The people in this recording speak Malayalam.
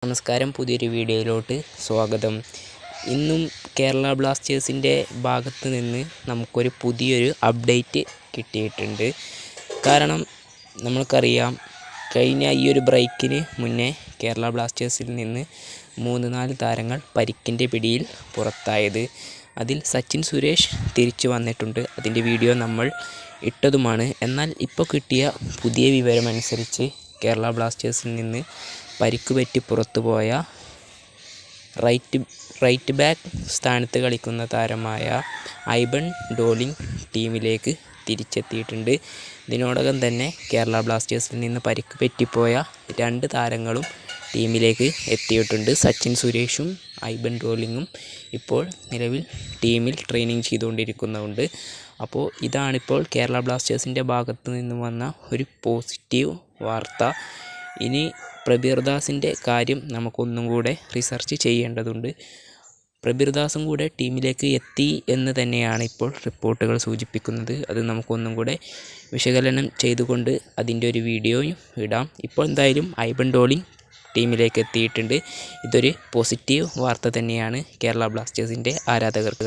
നമസ്കാരം, പുതിയൊരു വീഡിയോയിലോട്ട് സ്വാഗതം. ഇന്നും കേരള ബ്ലാസ്റ്റേഴ്സിൻ്റെ ഭാഗത്ത് നിന്ന് നമുക്കൊരു പുതിയൊരു അപ്ഡേറ്റ് കിട്ടിയിട്ടുണ്ട്. കാരണം നമ്മൾക്കറിയാം, കഴിഞ്ഞ ഈ ഒരു ബ്രേക്കിന് മുന്നേ കേരള ബ്ലാസ്റ്റേഴ്സിൽ നിന്ന് 3-4 താരങ്ങൾ പരിക്കിൻ്റെ പിടിയിൽ പുറത്തായത്. അതിൽ സച്ചിൻ സുരേഷ് തിരിച്ചു വന്നിട്ടുണ്ട്. അതിൻ്റെ വീഡിയോ നമ്മൾ ഇട്ടതുമാണ്. എന്നാൽ ഇപ്പോൾ കിട്ടിയ പുതിയ വിവരമനുസരിച്ച് കേരള ബ്ലാസ്റ്റേഴ്സിൽ നിന്ന് പരിക്ക് പറ്റി പുറത്തുപോയ റൈറ്റ് ബാക്ക് സ്ഥാനത്ത് കളിക്കുന്ന താരമായ ഐബൺ ഡോളിംഗ് ടീമിലേക്ക് തിരിച്ചെത്തിയിട്ടുണ്ട്. ഇതിനോടകം തന്നെ കേരള ബ്ലാസ്റ്റേഴ്സിൽ നിന്ന് പരിക്ക് പറ്റിപ്പോയ 2 താരങ്ങളും ടീമിലേക്ക് എത്തിയിട്ടുണ്ട്. സച്ചിൻ സുരേഷും ഐബൺ ഡോളിങ്ങും ഇപ്പോൾ നിലവിൽ ടീമിൽ ട്രെയിനിങ് ചെയ്തുകൊണ്ടിരിക്കുന്നുണ്ട്. അപ്പോൾ ഇതാണിപ്പോൾ കേരള ബ്ലാസ്റ്റേഴ്സിൻ്റെ ഭാഗത്തു നിന്ന് വന്ന ഒരു പോസിറ്റീവ് വാർത്ത. ഇനി പ്രബീർദാസിൻ്റെ കാര്യം നമുക്കൊന്നും കൂടെ റിസർച്ച് ചെയ്യേണ്ടതുണ്ട്. പ്രബീർദാസും കൂടെ ടീമിലേക്ക് എത്തി എന്ന് തന്നെയാണ് ഇപ്പോൾ റിപ്പോർട്ടുകൾ സൂചിപ്പിക്കുന്നത്. അത് നമുക്കൊന്നും കൂടെ വിശകലനം ചെയ്തുകൊണ്ട് അതിൻ്റെ ഒരു വീഡിയോയും ഇടാം. ഇപ്പോൾ എന്തായാലും ഐബൺ ഡോളിംഗ് ടീമിലേക്ക് എത്തിയിട്ടുണ്ട്. ഇതൊരു പോസിറ്റീവ് വാർത്ത തന്നെയാണ് കേരള ബ്ലാസ്റ്റേഴ്സിൻ്റെ ആരാധകർക്ക്.